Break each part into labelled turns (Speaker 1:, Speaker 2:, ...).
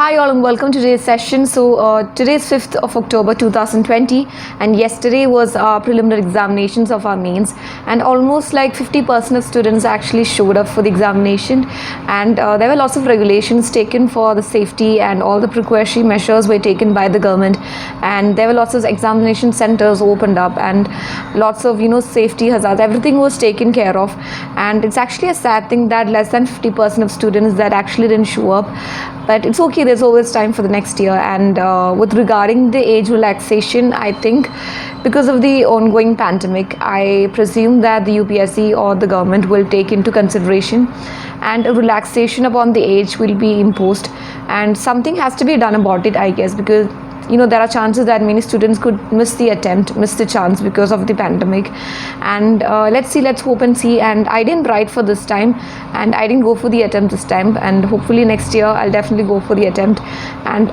Speaker 1: Hi all and welcome to today's session. Today is 5th of October 2020 and yesterday was our preliminary examinations of our mains, and almost like 50% of students actually showed up for the examination, and there were lots of regulations taken for the safety and all the precautionary measures were taken by the government, and there were lots of examination centers opened up and lots of safety hazards, everything was taken care of. And it's actually a sad thing that less than 50% of students that actually didn't show up, but it's okay, there's always time for the next year. And with regarding the age relaxation, I think because of the ongoing pandemic, I presume that the UPSC or the government will take into consideration and a relaxation upon the age will be imposed, and something has to be done about it, I guess, because there are chances that many students could miss the chance because of the pandemic. And let's hope and see. And I didn't write for this time and I didn't go for the attempt this time, and hopefully next year I'll definitely go for the attempt. And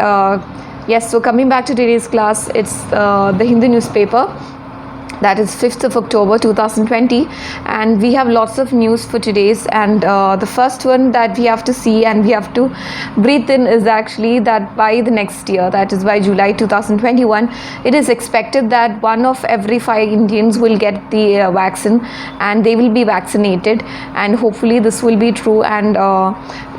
Speaker 1: yes, so coming back to today's class, it's the Hindu newspaper. That is 5th of October 2020, and we have lots of news for today's. And the first one that we have to see and we have to breathe in is actually that by the next year, that is by July 2021, it is expected that 1 of every 5 Indians will get the vaccine and they will be vaccinated, and hopefully this will be true. And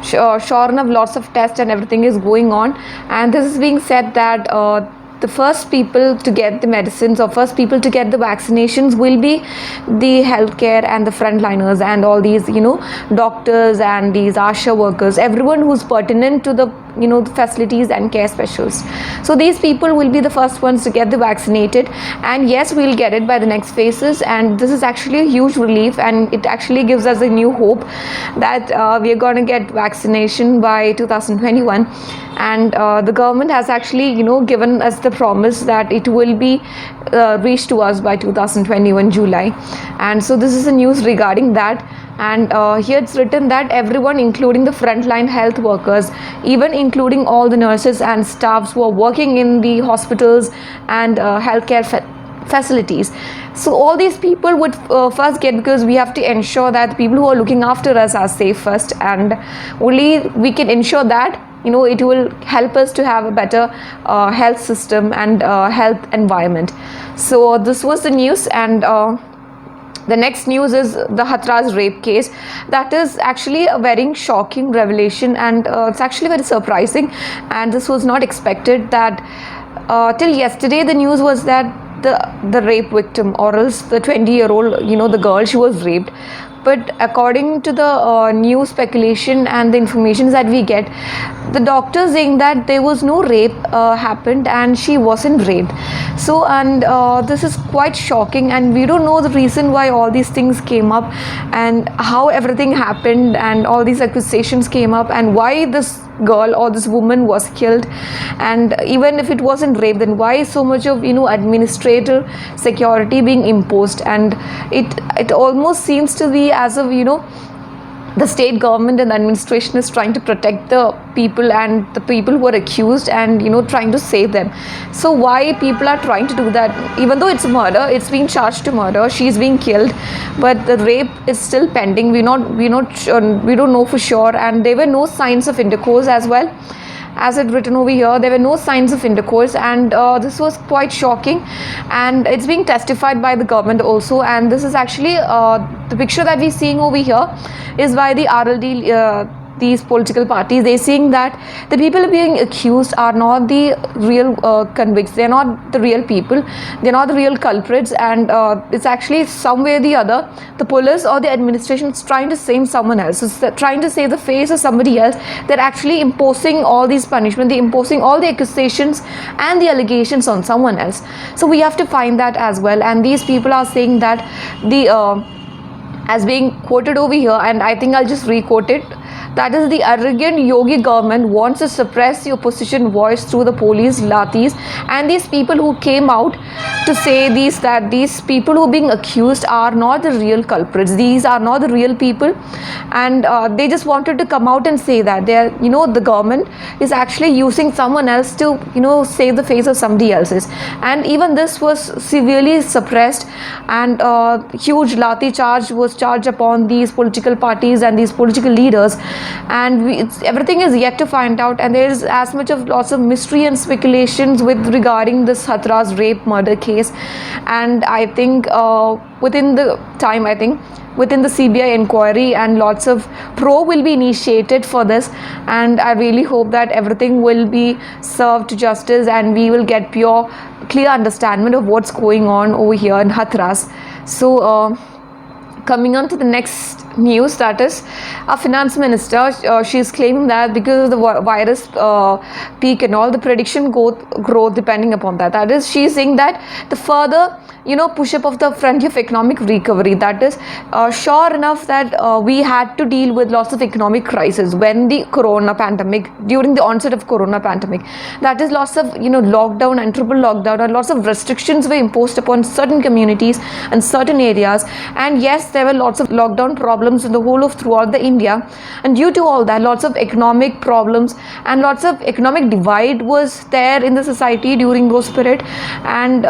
Speaker 1: sure enough, lots of tests and everything is going on, and this is being said that the first people to get the medicines or first people to get the vaccinations will be the healthcare and the frontliners and all these doctors and these ASHA workers, everyone who's pertinent to the the facilities and care specialists. So these people will be the first ones to get the vaccinated, and yes, we'll get it by the next phases. And this is actually a huge relief, and it actually gives us a new hope that we are going to get vaccination by 2021. And the government has actually given us the promise that it will be reached to us by 2021 July. And so this is the news regarding that. And here it's written that everyone, including the frontline health workers, even including all the nurses and staffs who are working in the hospitals and healthcare facilities, so all these people would first get, because we have to ensure that the people who are looking after us are safe first, and only we can ensure that it will help us to have a better health system and health environment. So this was the news. And the next news is the Hathras rape case. That is actually a very shocking revelation, and it's actually very surprising, and this was not expected. That till yesterday the news was that the rape victim, or else the 20-year-old the girl, she was raped. But according to the new speculation and the information that we get, the doctor saying that there was no rape happened and she wasn't raped. So, and this is quite shocking, and we don't know the reason why all these things came up and how everything happened and all these accusations came up and why this girl or this woman was killed. And even if it wasn't rape, then why so much of administrative security being imposed? And it almost seems to be as if the state government and the administration is trying to protect the people and the people who are accused, and trying to save them. So why people are trying to do that? Even though it's a murder, it's being charged to murder, she's being killed, but the rape is still pending. We don't know for sure. And there were no signs of intercourse as well. As it written over here, there were no signs of intercourse, and this was quite shocking, and it's being testified by the government also. And this is actually the picture that we're seeing over here is by the RLD, these political parties. They're saying that the people being accused are not the real convicts, they're not the real people, they're not the real culprits, and it's actually some way or the other the police or the administration is trying to save someone else. It's trying to save the face of somebody else. They're actually imposing all these punishments, they're imposing all the accusations and the allegations on someone else. So we have to find that as well. And these people are saying that as being quoted over here, and I think I'll just re-quote it. That is, the arrogant Yogi government wants to suppress the opposition voice through the police lathis. And these people who came out to say that these people who are being accused are not the real culprits, these are not the real people, and they just wanted to come out and say that they're the government is actually using someone else to save the face of somebody else's. And even this was severely suppressed, and huge lathi charge was charged upon these political parties and these political leaders. and everything is yet to find out, and there is as much of lots of mystery and speculations with regarding this Hathras rape murder case. And I think within the time, I think within the CBI inquiry, and lots of probe will be initiated for this, and I really hope that everything will be served to justice and we will get pure clear understanding of what's going on over here in Hathras. So coming on to the next news, that is our finance minister, she is claiming that because of the virus peak and all, the prediction growth depending upon that, that is she is saying that the further push up of the frontier of economic recovery, that is sure enough that we had to deal with lots of economic crisis when the corona pandemic, during the onset of corona pandemic, that is lots of lockdown and triple lockdown, and lots of restrictions were imposed upon certain communities and certain areas. And yes, there were lots of lockdown problems in the whole of throughout the India, and due to all that, lots of economic problems and lots of economic divide was there in the society during those period. And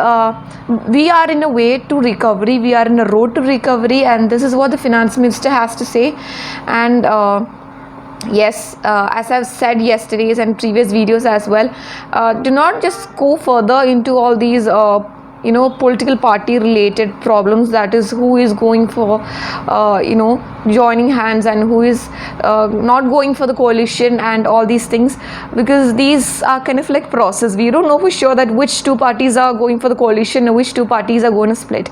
Speaker 1: we are in a way to recovery, we are in a road to recovery, and this is what the finance minister has to say. And yes, as I've said yesterday's and previous videos as well, do not just go further into all these political party related problems, that is who is going for joining hands and who is not going for the coalition and all these things, because these are kind of like process. We don't know for sure that which two parties are going for the coalition or which two parties are going to split.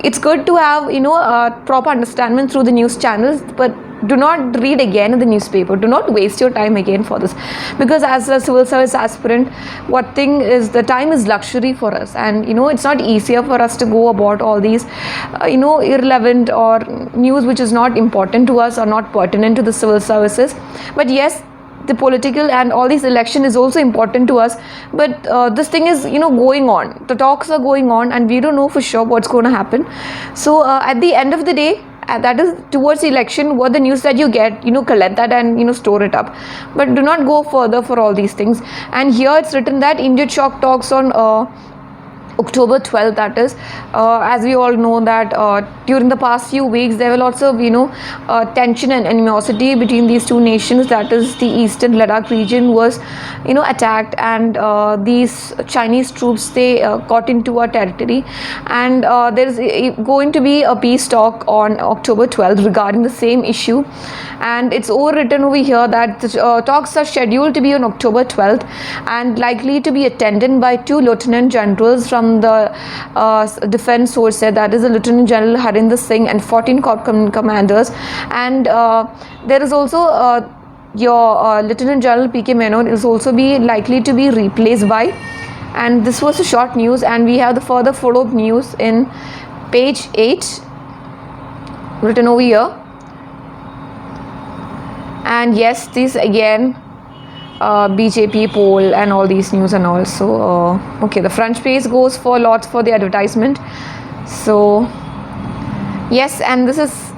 Speaker 1: It's good to have a proper understanding through the news channels, but do not read again in the newspaper. Do not waste your time again for this, because as a civil service aspirant, what thing is, the time is luxury for us, and it's not easier for us to go about all these irrelevant or news which is not important to us or not pertinent to the civil services. But yes, the political and all these election is also important to us, but this thing is going on, the talks are going on, and we don't know for sure what's going to happen. So at the end of the day, that is towards the election, what the news that you get, collect that and store it up, but do not go further for all these things. And here it's written that India chalk talks on October 12th, that is as we all know that during the past few weeks there were lots of tension and animosity between these two nations, that is the eastern Ladakh region was attacked, and these Chinese troops, they got into our territory, and there is going to be a peace talk on October 12th regarding the same issue, and it's overwritten over here that the talks are scheduled to be on October 12th and likely to be attended by 2 lieutenant generals from the defense source, that is the Lieutenant General Harinder Singh and 14 corps commanders, and there is also your Lieutenant General PK Menon is also be likely to be replaced by. And this was a short news, and we have the further follow-up news in page 8 written over here. And yes, this again BJP poll and all these news, and also okay, the front page goes for lots for the advertisement. So yes, and this is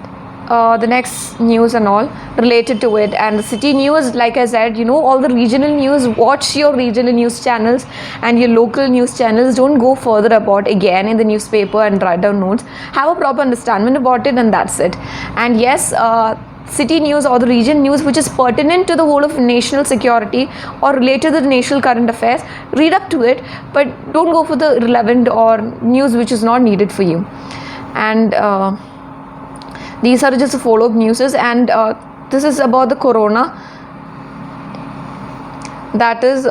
Speaker 1: the next news and all related to it. And the city news, like I said, all the regional news, watch your regional news channels and your local news channels. Don't go further about again in the newspaper and write down notes. Have a proper understanding about it, and that's it. And yes, city news or the region news which is pertinent to the whole of national security or related to the national current affairs, read up to it, but don't go for the irrelevant or news which is not needed for you. And these are just follow-up news, and this is about the corona, that is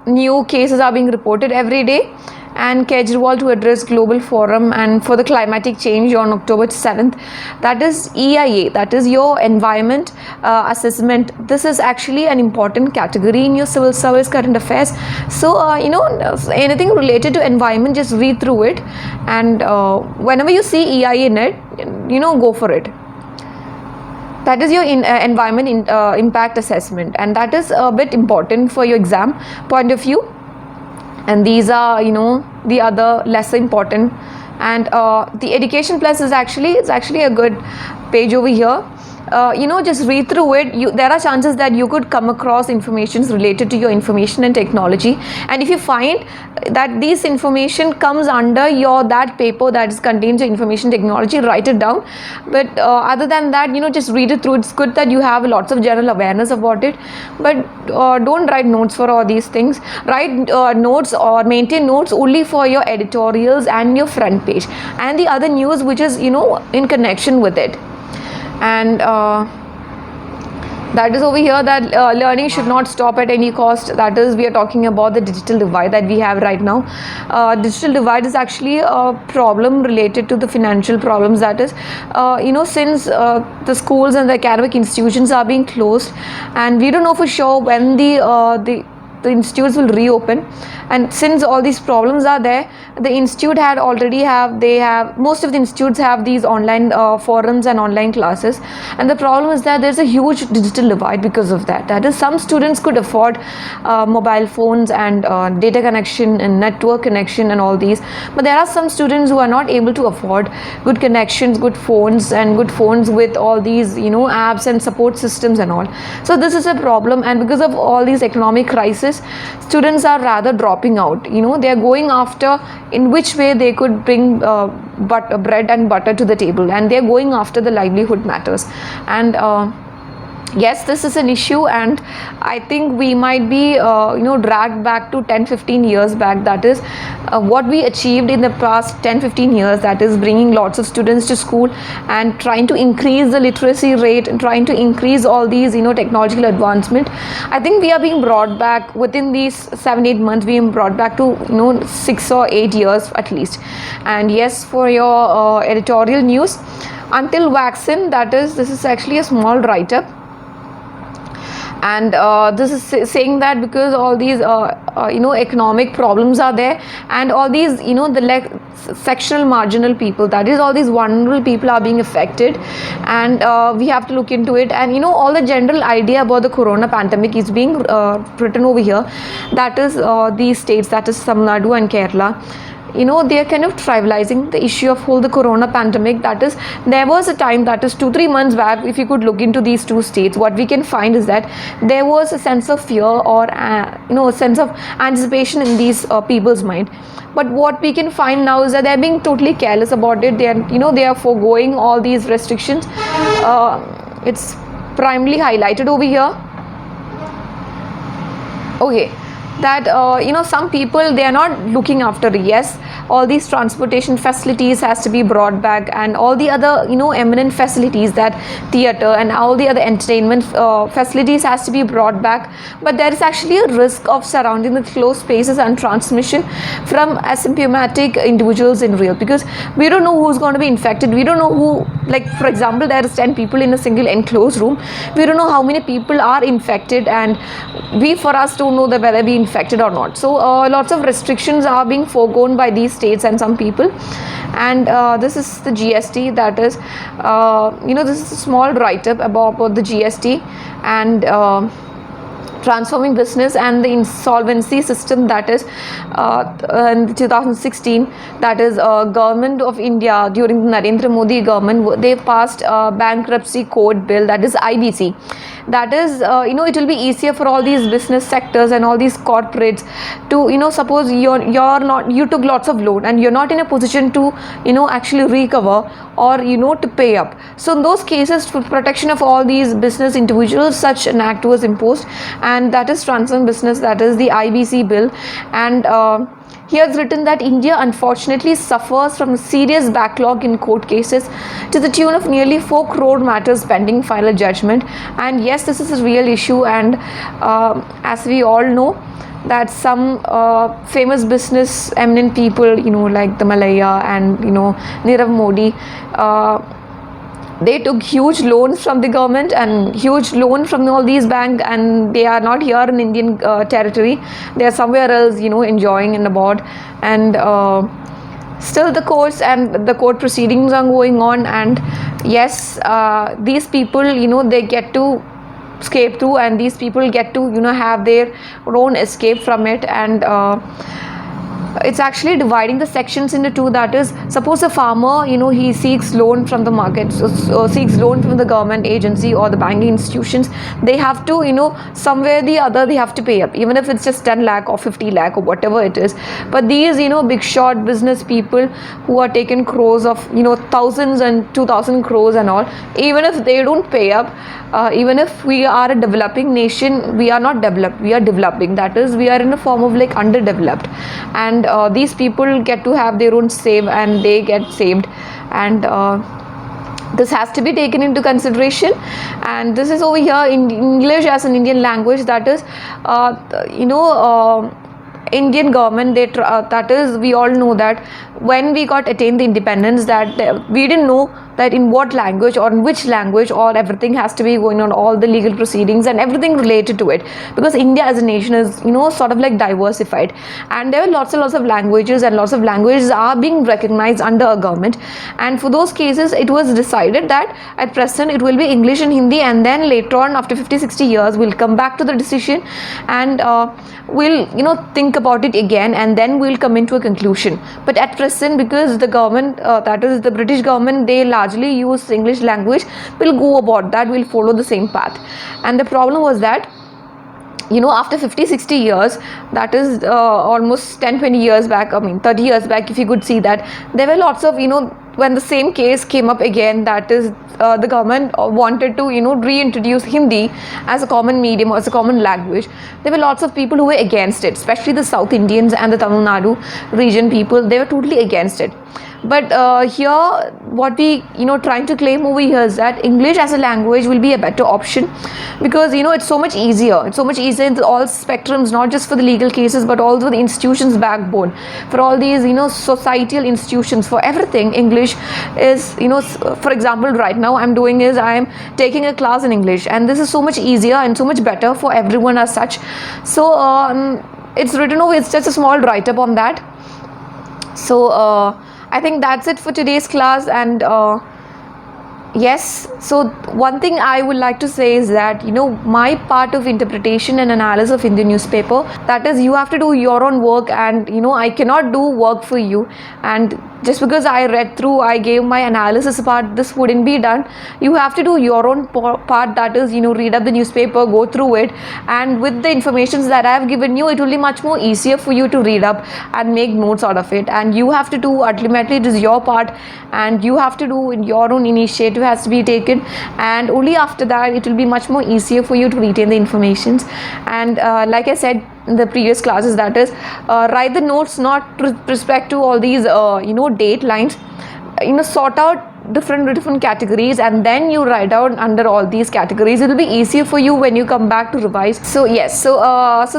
Speaker 1: new cases are being reported every day. And Kejriwal to address global forum and for the climatic change on October 7th, that is EIA, that is your environment assessment. This is actually an important category in your civil service current affairs. So anything related to environment, just read through it, and whenever you see EIA in it, go for it. That is your environment impact assessment, and that is a bit important for your exam point of view. And these are the other lesser important. And the education plus is actually a good page over here. just read through it. There are chances that you could come across information related to your information and technology, and if you find that this information comes under that paper that is contains your information technology, write it down. But other than that, just read it through. It's good that you have lots of general awareness about it, but don't write notes for all these things. Write notes or maintain notes only for your editorials and your front page and the other news which is in connection with it. And that is over here, that learning should not stop at any cost. That is, we are talking about the digital divide that we have right now. Digital divide is actually a problem related to the financial problems. That is, since the schools and the academic institutions are being closed, and we don't know for sure when the institutes will reopen, and since all these problems are there, the institute most of the institutes have these online forums and online classes, and the problem is that there's a huge digital divide because of that. That is, some students could afford mobile phones and data connection and network connection and all these, but there are some students who are not able to afford good connections, good phones with all these apps and support systems and all. So this is a problem, and because of all these economic crisis, students are rather dropping out. They are going after in which way they could bring bread and butter to the table, and they are going after the livelihood matters. And yes, this is an issue, and I think we might be dragged back to 10-15 years back. That is what we achieved in the past 10-15 years, that is bringing lots of students to school and trying to increase the literacy rate and trying to increase all these technological advancement. I think we are being brought back within these 7-8 months. We are brought back to 6 or 8 years at least. And yes, for your editorial news, until vaccine, this is actually a small write-up. And this is saying that because all these economic problems are there, and all these the sectional marginal people, that is all these vulnerable people are being affected, and we have to look into it. And all the general idea about the corona pandemic is being written over here. That is these states, that is Tamil Nadu and Kerala. They are kind of trivializing the issue of the corona pandemic. That is, there was a time, that is 2-3 months back, if you could look into these two states, what we can find is that there was a sense of fear or a sense of anticipation in these people's mind. But what we can find now is that they're being totally careless about it. They are they are foregoing all these restrictions. It's primarily highlighted over here. Okay, that some people, they are not looking after. Yes, all these transportation facilities has to be brought back, and all the other eminent facilities, that theater and all the other entertainment facilities has to be brought back. But there is actually a risk of surrounding the closed spaces and transmission from asymptomatic individuals in real, because we don't know who's going to be infected. We don't know who, like for example, there is 10 people in a single enclosed room. We don't know how many people are infected, and we for us don't know whether be infected or not. So lots of restrictions are being foregone by these states and some people. And this is the GST. That is this is a small write-up about the GST and transforming business and the insolvency system. That is in 2016, that is government of India during the Narendra Modi government, they passed a bankruptcy code bill, that is IBC. That is it will be easier for all these business sectors and all these corporates to suppose you took lots of loan and you're not in a position to actually recover or to pay up. So in those cases, for protection of all these business individuals, such an act was imposed, and that is transform business, that is the IBC bill. And here it's written that India unfortunately suffers from a serious backlog in court cases to the tune of nearly 4 crore matters pending final judgment. And yes, this is a real issue, and as we all know, that some famous business eminent people, like the Malaya and Nirav Modi, they took huge loans from the government and huge loan from all these banks, and they are not here in Indian territory. They are somewhere else, enjoying and aboard. And still the courts and the court proceedings are going on. And yes, these people, they get to escape through, and these people get to have their own escape from it. And it's actually dividing the sections into two. That is, suppose a farmer, he seeks loan from the market, so seeks loan from the government agency or the banking institutions. They have to, somewhere or the other, they have to pay up, even if it's just 10 lakh or 50 lakh or whatever it is. But these, big shot business people who are taking crores of, thousands and 2,000 crores and all, even if they don't pay up, even if we are a developing nation, we are not developed, we are developing. That is, we are in a form of like underdeveloped, and these people get to have their own save, and they get saved, and this has to be taken into consideration. And this is over here in English as an Indian language. That is, Indian government, that is, we all know that when we got attained the independence, that we didn't know that in what language or in which language or everything has to be going on, all the legal proceedings and everything related to it, because India as a nation is sort of like diversified, and there are lots and lots of languages, and lots of languages are being recognized under a government. And for those cases, it was decided that at present it will be English and Hindi, and then later on after 50-60 years we'll come back to the decision, and we'll think about it again, and then we'll come into a conclusion. But at present, because the government, that is the British government, they largely use English language, we'll go about that, we'll follow the same path. And the problem was that after 50-60 years, that is almost 10-20 years back, 30 years back, if you could see that, there were lots of when the same case came up again, that is the government wanted to reintroduce Hindi as a common medium or as a common language. There were lots of people who were against it, especially the South Indians and the Tamil Nadu region people. They were totally against it. But here, what we trying to claim over here is that English as a language will be a better option, because it's so much easier. It's so much easier in all spectrums, not just for the legal cases, but also the institutions' backbone. For all these societal institutions, for everything, English is for example, right now I'm doing is I am taking a class in English, and this is so much easier and so much better for everyone as such. So it's written over. It's just a small write-up on that. So I think that's it for today's class. And yes, so one thing I would like to say is that my part of interpretation and analysis of Indian newspaper, that is, you have to do your own work, and I cannot do work for you. And just because I read through, I gave my analysis part, this wouldn't be done. You have to do your own part, that is, read up the newspaper, go through it, and with the informations that I have given you, it will be much more easier for you to read up and make notes out of it. And you have to do, ultimately it is your part, and you have to do in your own initiative has to be taken, and only after that it will be much more easier for you to retain the informations. And like I said in the previous classes, that is, write the notes not with respect to all these date lines, sort out different categories, and then you write out under all these categories. It will be easier for you when you come back to revise. So yes, so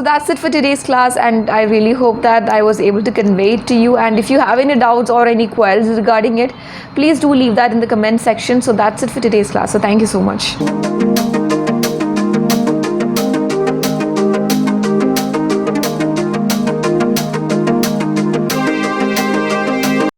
Speaker 1: that's it for today's class, and I really hope that I was able to convey it to you. And if you have any doubts or any queries regarding it, please do leave that in the comment section. So that's it for today's class. So thank you so much.